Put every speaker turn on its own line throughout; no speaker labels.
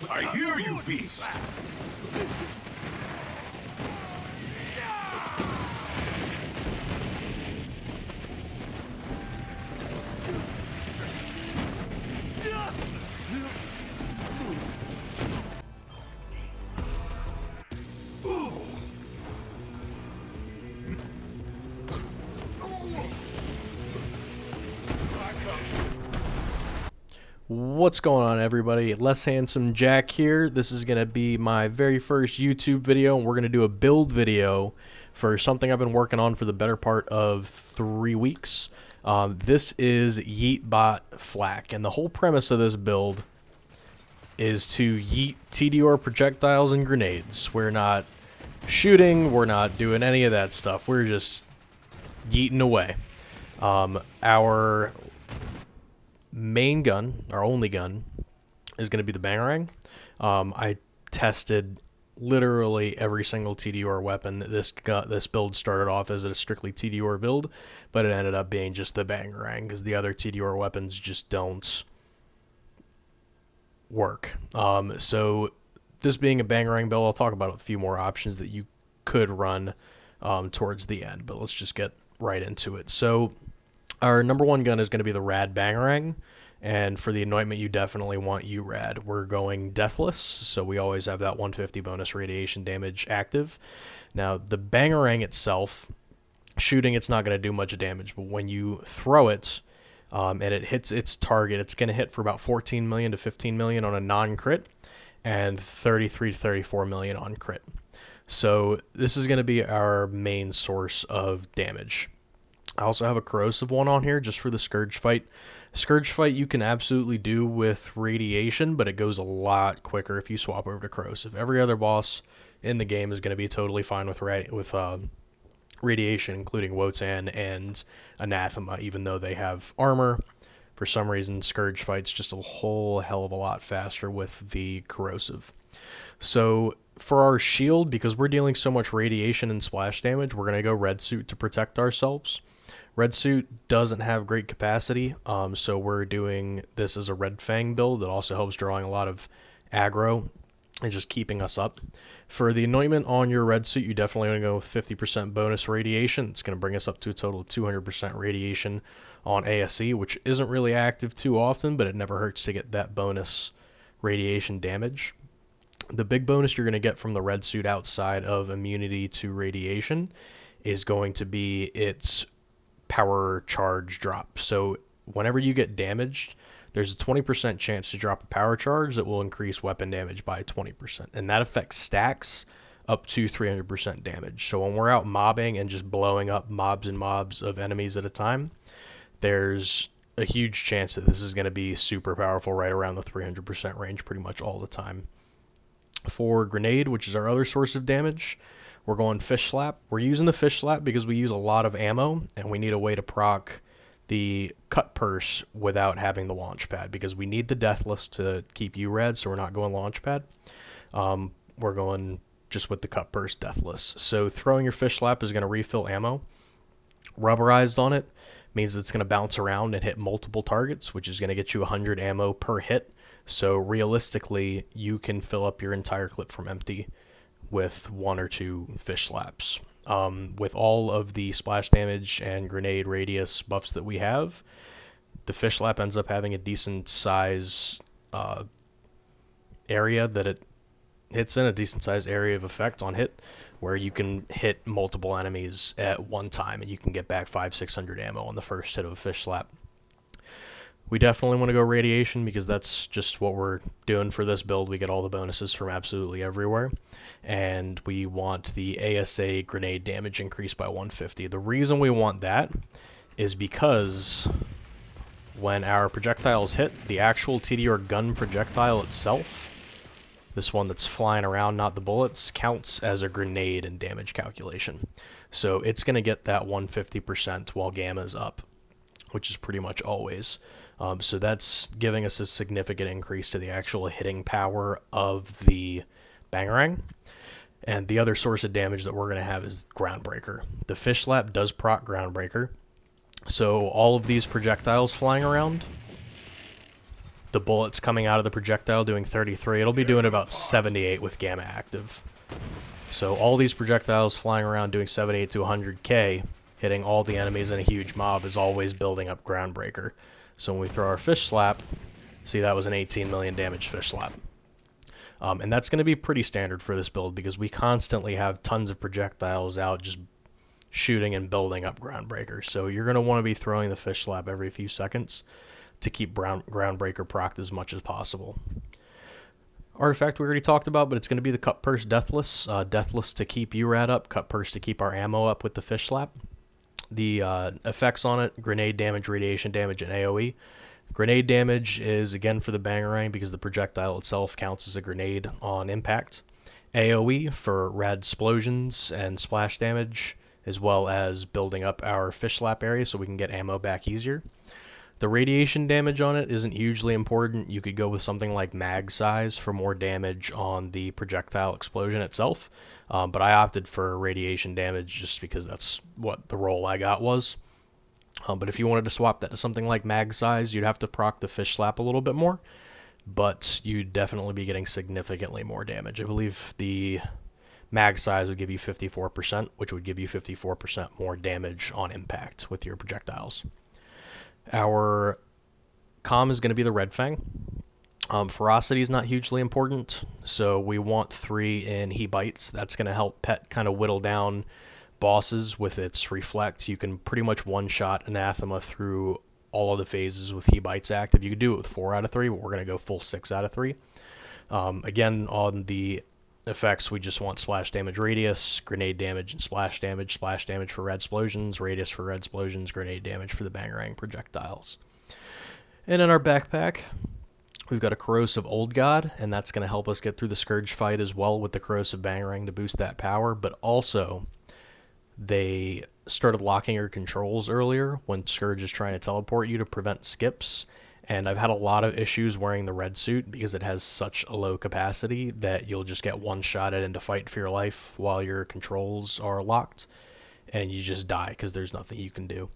I hear you, beast!
What's going on, everybody? Less Handsome Jack here. This is going to be my very first YouTube video, and we're going to do a build video for something I've been working on for the better part of 3 weeks. This is Yeetbot Fl4k, and the whole premise of this build is to yeet TDR projectiles and grenades. We're not shooting, we're not doing any of that stuff. We're just yeeting away. Our main gun, our only gun, is going to be the bangarang. I tested literally every single TDR weapon. This build started off as a strictly TDR build, but it ended up being just the bangarang because the other TDR weapons just don't work. So this being a bangarang build, I'll talk about a few more options that you could run towards the end, but let's just get right into it. So our number one gun is going to be the Rad Bangarang, and for the anointment you definitely want URAD. We're going Deathless, so we always have that 150 bonus radiation damage active. Now the Bangarang itself, shooting it's not going to do much damage, but when you throw it and it hits its target, it's going to hit for about 14 million to 15 million on a non-crit, and 33 to 34 million on crit. So this is going to be our main source of damage. I also have a corrosive one on here just for the Scourge fight. Scourge fight you can absolutely do with radiation, but it goes a lot quicker if you swap over to corrosive. Every other boss in the game is going to be totally fine with radiation, including Wotan and Anathema, even though they have armor. For some reason, Scourge fight's just a whole hell of a lot faster with the corrosive. So for our shield, because we're dealing so much radiation and splash damage, we're going to go red suit to protect ourselves. Red suit doesn't have great capacity, so we're doing this as a red fang build that also helps drawing a lot of aggro and just keeping us up. For the anointment on your red suit, you definitely want to go with 50% bonus radiation. It's going to bring us up to a total of 200% radiation on ASE, which isn't really active too often, but it never hurts to get that bonus radiation damage. The big bonus you're going to get from the red suit outside of immunity to radiation is going to be its power charge drop. So whenever you get damaged, there's a 20% chance to drop a power charge that will increase weapon damage by 20%, and that effect stacks up to 300% damage. So when we're out mobbing and just blowing up mobs and mobs of enemies at a time, there's a huge chance that this is going to be super powerful right around the 300% range pretty much all the time. For grenade, which is our other source of damage, we're going fish slap. We're using the fish slap because we use a lot of ammo and we need a way to proc the cut purse without having the launch pad, because we need the deathless to keep URAD, so we're not going launch pad. We're going just with the cut purse deathless. So throwing your fish slap is going to refill ammo. Rubberized on it means it's going to bounce around and hit multiple targets, which is going to get you 100 ammo per hit. So realistically, you can fill up your entire clip from empty with 1 or 2 fish slaps. With all of the splash damage and grenade radius buffs that we have, the fish slap ends up having a decent size area that it hits in, a decent size area of effect on hit, where you can hit multiple enemies at one time and you can get back 500-600 ammo on the first hit of a fish slap. We definitely want to go radiation because that's just what we're doing for this build. We get all the bonuses from absolutely everywhere. And we want the ASA grenade damage increased by 150. The reason we want that is because when our projectiles hit, the actual TDR gun projectile itself, this one that's flying around, not the bullets, counts as a grenade in damage calculation. So it's going to get that 150% while gamma's up, which is pretty much always. So that's giving us a significant increase to the actual hitting power of the bangarang. And the other source of damage that we're going to have is Groundbreaker. The fish slap does proc Groundbreaker, So all of these projectiles flying around, the bullets coming out of the projectile doing 33, it'll be doing about 78 with gamma active. So all these projectiles flying around doing 78 to 100k, hitting all the enemies in a huge mob is always building up Groundbreaker. So when we throw our fish slap, see that was an 18 million damage fish slap. And that's going to be pretty standard for this build because we constantly have tons of projectiles out just shooting and building up Groundbreaker. So you're going to want to be throwing the fish slap every few seconds to keep Groundbreaker procced as much as possible. Artifact we already talked about, but it's going to be the Cut Purse Deathless. Deathless to keep URAD up, Cut Purse to keep our ammo up with the fish slap. The effects on it, grenade damage, radiation damage, and AoE. Grenade damage is again for the bangarang because the projectile itself counts as a grenade on impact. AoE for rad explosions and splash damage, as well as building up our fish slap area so we can get ammo back easier. The radiation damage on it isn't hugely important. You could go with something like mag size for more damage on the projectile explosion itself, but I opted for radiation damage just because that's what the roll I got was. But if you wanted to swap that to something like mag size, you'd have to proc the fish slap a little bit more, but you'd definitely be getting significantly more damage. I believe the mag size would give you 54%, which would give you 54% more damage on impact with your projectiles. Our comm is going to be the Red Fang. Ferocity is not hugely important, so we want 3 in He Bites. That's going to help Pet kind of whittle down bosses with its Reflect. You can pretty much one-shot Anathema through all of the phases with He Bites active. You could do it with 4 out of 3, but we're going to go full 6 out of 3. Again, on the effects, we just want splash damage radius, grenade damage, and splash damage. Splash damage for red explosions, radius for red explosions, grenade damage for the bangarang projectiles. And in our backpack, we've got a Corrosive Old God, and that's going to help us get through the Scourge fight as well with the Corrosive Bangarang to boost that power, but also they started locking your controls earlier when Scourge is trying to teleport you to prevent skips. And I've had a lot of issues wearing the red suit because it has such a low capacity that you'll just get one-shotted into fight for your life while your controls are locked, and you just die because there's nothing you can do.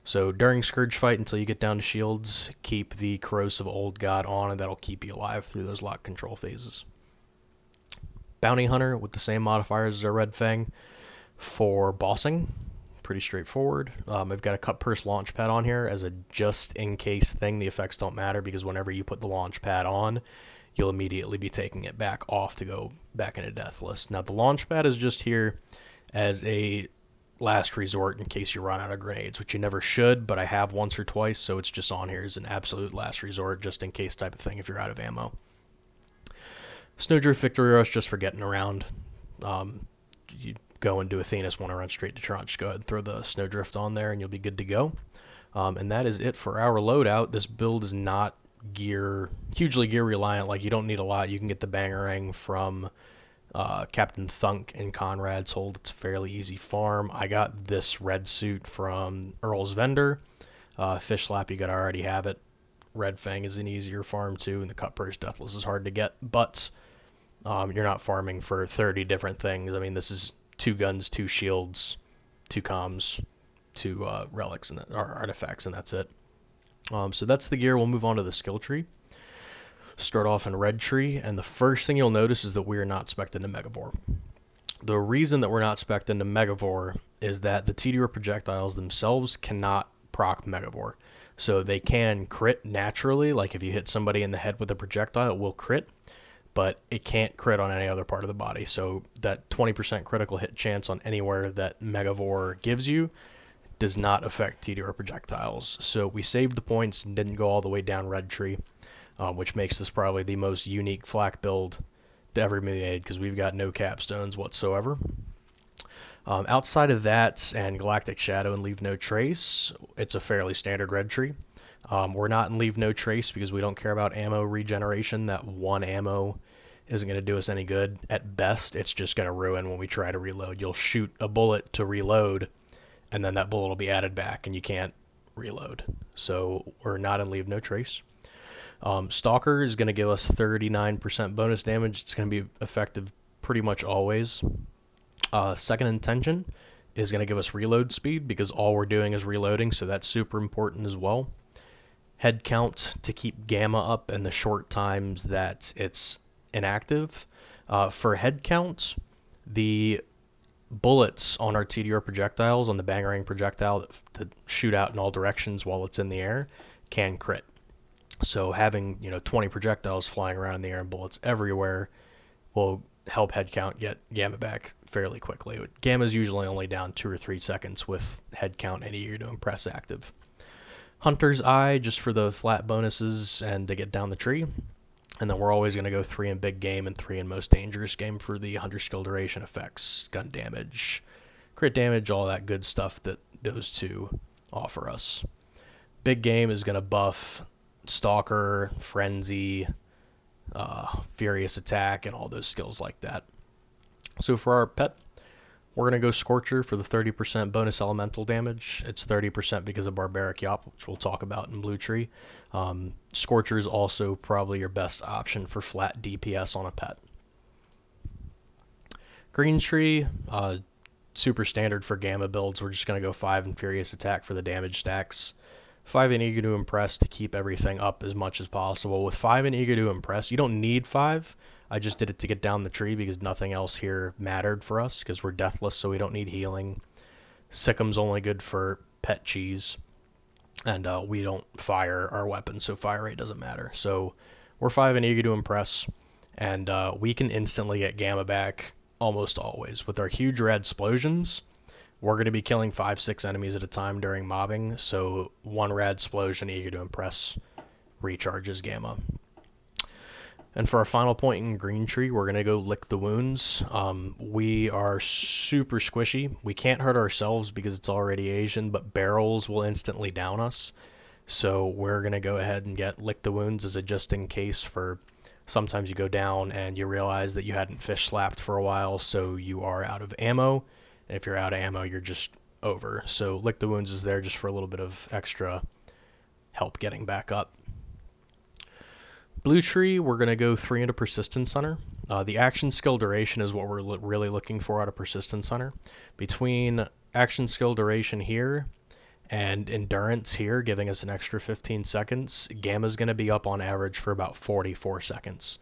So during Scourge fight, until you get down to shields, keep the Corrosive Old God on, and that'll keep you alive through those lock control phases. Bounty Hunter with the same modifiers as our Red Fang for bossing. Pretty straightforward. I've got a Cut Purse launch pad on here as a just-in-case thing. The effects don't matter because whenever you put the launch pad on, you'll immediately be taking it back off to go back into Deathless. Now, the launch pad is just here as a last resort in case you run out of grenades, which you never should, but I have once or twice, so it's just on here as an absolute last resort, just in case type of thing if you're out of ammo. Snowdrift Victory Rush just for getting around. You go and do Athena's, want to run straight to Trunch, go ahead and throw the Snowdrift on there and you'll be good to go. And that is it for our loadout. This build is not hugely gear reliant. Like, you don't need a lot. You can get the Bangarang from Captain Thunk and Conrad's Hold. It's a fairly easy farm. I got this red suit from Earl's Vendor. Fish Slap, you gotta already have it. Red Fang is an easier farm too, and the Cut Purse Deathless is hard to get, but you're not farming for 30 different things. I mean, this is 2 guns, 2 shields, 2 comms, 2 relics or artifacts, and that's it. So that's the gear. We'll move on to the skill tree. Start off in Red Tree, and the first thing you'll notice is that we are not spec'd into Megavore. The reason that we're not spec'd into Megavore is that the TDR projectiles themselves cannot proc Megavore. So they can crit naturally, like if you hit somebody in the head with a projectile, it will crit, but it can't crit on any other part of the body. So that 20% critical hit chance on anywhere that Megavore gives you does not affect TDR projectiles. So we saved the points and didn't go all the way down Red Tree, which makes this probably the most unique flak build to ever be made because we've got no capstones whatsoever. Outside of that and Galactic Shadow and Leave No Trace, it's a fairly standard Red Tree. We're not in Leave No Trace because we don't care about ammo regeneration. That 1 ammo isn't going to do us any good. At best, it's just going to ruin when we try to reload. You'll shoot a bullet to reload, and then that bullet will be added back, and you can't reload. So we're not in Leave No Trace. Stalker is going to give us 39% bonus damage. It's going to be effective pretty much always. Second Intention is going to give us reload speed because all we're doing is reloading, so that's super important as well. Head count to keep gamma up in the short times that it's inactive. For head count, the bullets on our TDR projectiles, on the bangarang projectile that shoot out in all directions while it's in the air, can crit. So having 20 projectiles flying around in the air and bullets everywhere will help head count get gamma back fairly quickly. Gamma is usually only down 2 or 3 seconds with head count and eager to impress active. Hunter's Eye just for the flat bonuses and to get down the tree. And then we're always going to go 3 in big game and 3 in most dangerous game for the hunter skill duration effects, gun damage, crit damage, all that good stuff that those two offer us. Big game is going to buff Stalker, Frenzy, Furious Attack, and all those skills like that. So for our pet, we're going to go Scorcher for the 30% bonus elemental damage. It's 30% because of Barbaric Yop, which we'll talk about in Blue Tree. Scorcher is also probably your best option for flat DPS on a pet. Green Tree, super standard for Gamma builds. We're just going to go 5 in Furious Attack for the damage stacks. 5 in Eager to Impress to keep everything up as much as possible. With 5 in Eager to Impress, you don't need 5. I just did it to get down the tree because nothing else here mattered for us because we're deathless, so we don't need healing. Sick'em's only good for pet cheese, and we don't fire our weapons, so fire rate doesn't matter. So we're 5 in Eager to Impress, and we can instantly get gamma back almost always. With our huge red explosions, we're going to be killing 5-6 enemies at a time during mobbing, so one rad explosion Eager to Impress recharges gamma. And for our final point in Green Tree, we're going to go Lick the Wounds. We are super squishy. We can't hurt ourselves because it's all radiation, but barrels will instantly down us. So we're going to go ahead and get Lick the Wounds as a just in case for sometimes you go down and you realize that you hadn't fish slapped for a while, so you are out of ammo. And if you're out of ammo, you're just over. So Lick the Wounds is there just for a little bit of extra help getting back up. Blue Tree, we're going to go 3 into Persistence Hunter. The action skill duration is what we're really looking for out of Persistence Hunter. Between action skill duration here and endurance here, giving us an extra 15 seconds, Gamma's going to be up on average for about 44 seconds.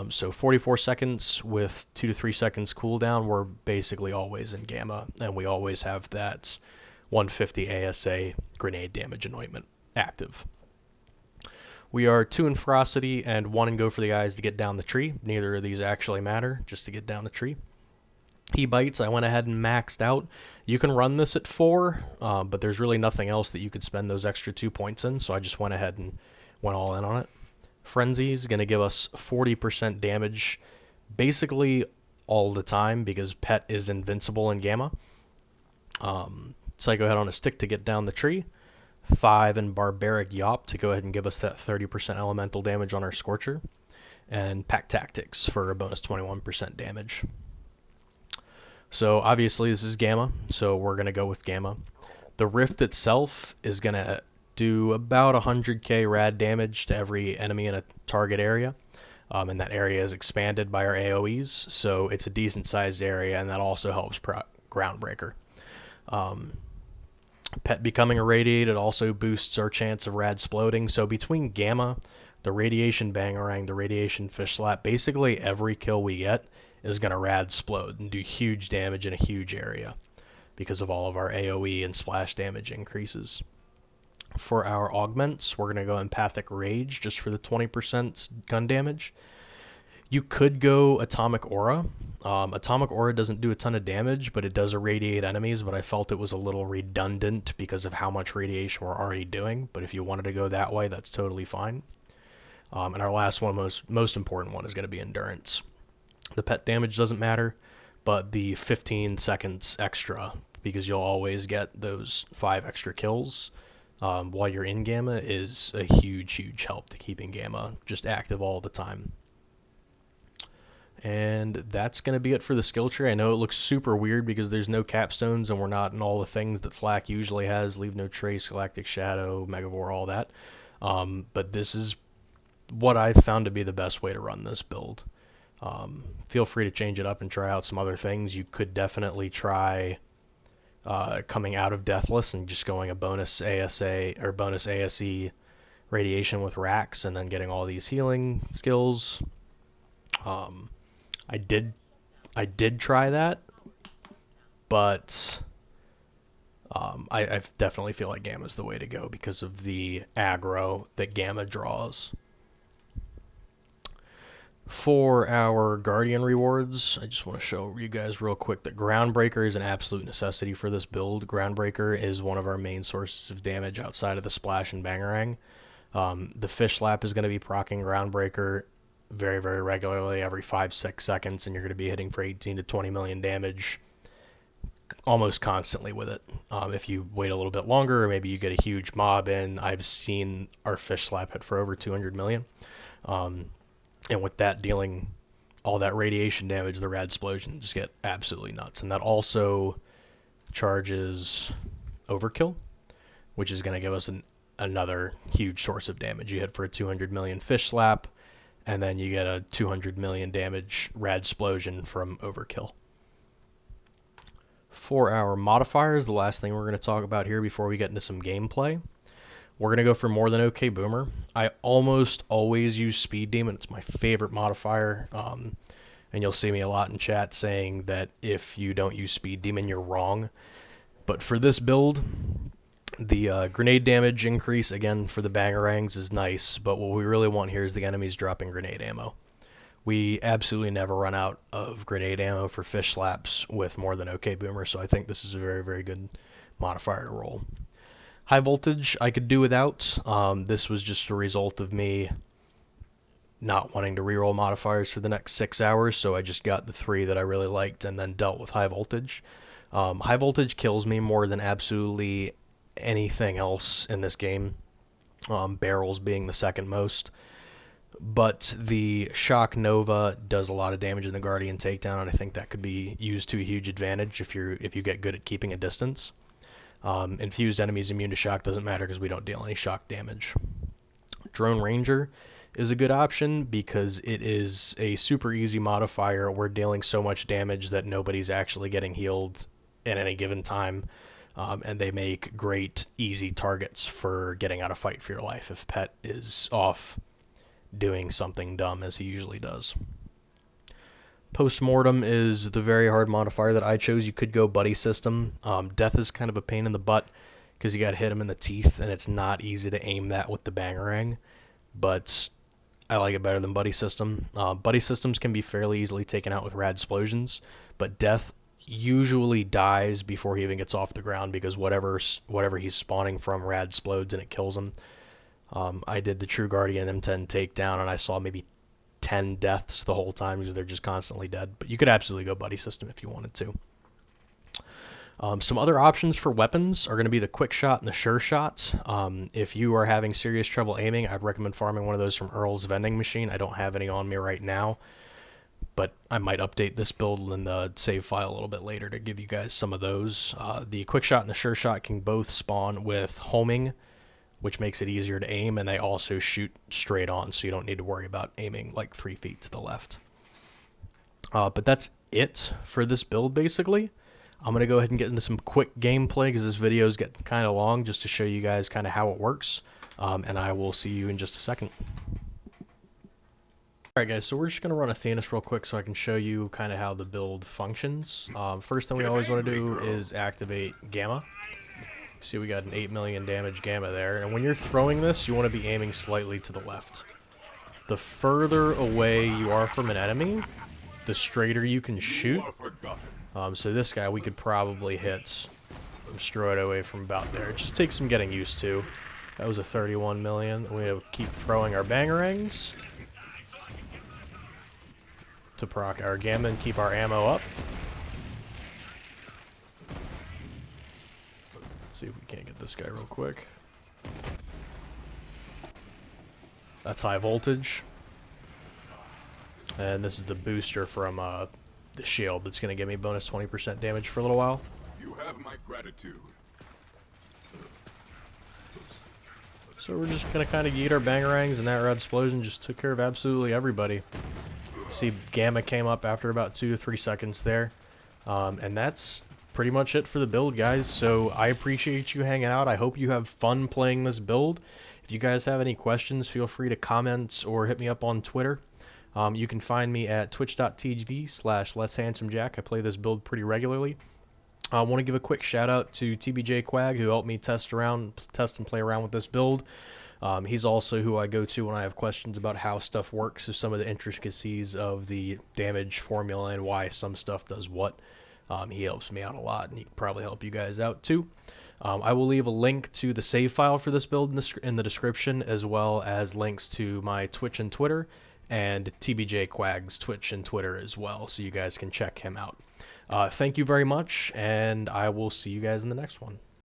So 44 seconds with 2 to 3 seconds cooldown, we're basically always in Gamma, and we always have that 150 ASA grenade damage anointment active. We are 2 in Ferocity and 1 in Go for the Eyes to get down the tree. Neither of these actually matter, just to get down the tree. E-Bites, I went ahead and maxed out. You can run this at 4, but there's really nothing else that you could spend those extra 2 points in, so I just went ahead and went all in on it. Frenzy is going to give us 40% damage basically all the time because Pet is invincible in Gamma. Psycho Head on a Stick to get down the tree. 5 in Barbaric Yop to go ahead and give us that 30% elemental damage on our Scorcher. And Pack Tactics for a bonus 21% damage. So obviously this is Gamma, so we're going to go with Gamma. The Rift itself is going to do about 100k rad damage to every enemy in a target area. And that area is expanded by our AoEs, so it's a decent sized area, and that also helps Groundbreaker. Pet becoming irradiated also boosts our chance of rad exploding. So between Gamma, the radiation bangarang, the radiation fish slap, basically every kill we get is going to rad explode and do huge damage in a huge area because of all of our AoE and splash damage increases. For our augments, we're going to go Empathic Rage just for the 20% gun damage. You could go Atomic Aura. Atomic Aura doesn't do a ton of damage, but it does irradiate enemies, but I felt it was a little redundant because of how much radiation we're already doing. But if you wanted to go that way, that's totally fine. And our last one, most important one, is going to be Endurance. The pet damage doesn't matter, but the 15 seconds extra, because you'll always get those 5 extra kills while you're in Gamma, is a huge help to keeping Gamma just active all the time. And that's going to be it for the skill tree. I know it looks super weird because there's no capstones and we're not in all the things that Flak usually has, Leave No Trace, Galactic Shadow, Megavore, all that. But this is what I've found to be the best way to run this build. Feel free to change it up and try out some other things. You could definitely try coming out of Deathless and just going a bonus ASA or bonus ASE radiation with racks and then getting all these healing skills. I did try that, but I definitely feel like Gamma's the way to go because of the aggro that Gamma draws. For our Guardian rewards, I just want to show you guys real quick that Groundbreaker is an absolute necessity for this build. Groundbreaker is one of our main sources of damage outside of the Splash and Bangarang. The Fish Slap is going to be proccing Groundbreaker very, very regularly, every 5-6 seconds, and you're going to be hitting for 18 to 20 million damage almost constantly with it. If you wait a little bit longer, or maybe you get a huge mob in, I've seen our Fish Slap hit for over 200 million. And with that dealing all that radiation damage, the rad explosions get absolutely nuts. And that also charges Overkill, which is going to give us another huge source of damage. You hit for a 200 million Fish Slap, and then you get a 200 million damage rad explosion from Overkill. For our modifiers, the last thing we're going to talk about here before we get into some gameplay, we're going to go for More Than Okay Boomer. I almost always use Speed Demon. It's my favorite modifier. And you'll see me a lot in chat saying that if you don't use Speed Demon, you're wrong. But for this build, the grenade damage increase, again, for the bangarangs is nice. But what we really want here is the enemies dropping grenade ammo. We absolutely never run out of grenade ammo for Fish Slaps with More Than Okay Boomer. So I think this is a very, very good modifier to roll. High voltage I could do without. This was just a result of me not wanting to reroll modifiers for the next 6 hours, so I just got the 3 that I really liked and then dealt with high voltage. High voltage kills me more than absolutely anything else in this game, barrels being the second most. But the Shock Nova does a lot of damage in the Guardian Takedown, and I think that could be used to a huge advantage if you get good at keeping a distance. Infused enemies immune to shock doesn't matter because we don't deal any shock damage. Drone Ranger is a good option because it is a super easy modifier. We're dealing so much damage that nobody's actually getting healed at any given time, and they make great easy targets for getting out of fight for your life if Pet is off doing something dumb as he usually does. Postmortem is the very hard modifier that I chose. You could go buddy system. Death is kind of a pain in the butt because you got to hit him in the teeth, and it's not easy to aim that with the bangarang. But I like it better than buddy system. Buddy systems can be fairly easily taken out with rad explosions, but Death usually dies before he even gets off the ground because whatever he's spawning from rad explodes and it kills him. I did the True Guardian M10 takedown, and I saw maybe 10 deaths the whole time because they're just constantly dead. But you could absolutely go buddy system if you wanted to. Some other options for weapons are going to be the quick shot and the sure shot. If you are having serious trouble aiming, I'd recommend farming one of those from Earl's vending machine. I don't have any on me right now, but I might update this build in the save file a little bit later to give you guys some of those. The quick shot and the sure shot can both spawn with homing, which makes it easier to aim, and they also shoot straight on, so you don't need to worry about aiming like 3 feet to the left. But that's it for this build, basically. I'm going to go ahead and get into some quick gameplay because this video is getting kind of long just to show you guys kind of how it works, and I will see you in just a second. Alright guys, so we're just going to run Athena's real quick so I can show you kind of how the build functions. First thing we always want to do is activate Gamma. See, we got an 8 million damage Gamma there, and when you're throwing this, you want to be aiming slightly to the left. The further away you are from an enemy, the straighter you can shoot. So this guy we could probably hit straight away from about there. It just takes some getting used to. That was a 31 million. We have to keep throwing our bangarangs to proc our Gamma and keep our ammo up. See if we can't get this guy real quick. That's high voltage. And this is the booster from the shield that's going to give me bonus 20% damage for a little while.
You have my gratitude.
So we're just going to kind of yeet our bangarangs, and that rad explosion just took care of absolutely everybody. See, Gamma came up after about 2 to 3 seconds there. And that's pretty much it for the build, guys. So I appreciate you hanging out. I hope you have fun playing this build. If you guys have any questions, feel free to comment or hit me up on Twitter. You can find me at twitch.tv/letshandsomejack. I play this build pretty regularly. I want to give a quick shout out to TBJ Quag, who helped me test and play around with this build. He's also who I go to when I have questions about how stuff works, so some of the intricacies of the damage formula and why some stuff does what. He helps me out a lot, and he can probably help you guys out too. I will leave a link to the save file for this build in the description, as well as links to my Twitch and Twitter, and TBJ Quag's Twitch and Twitter as well, so you guys can check him out. Thank you very much, and I will see you guys in the next one.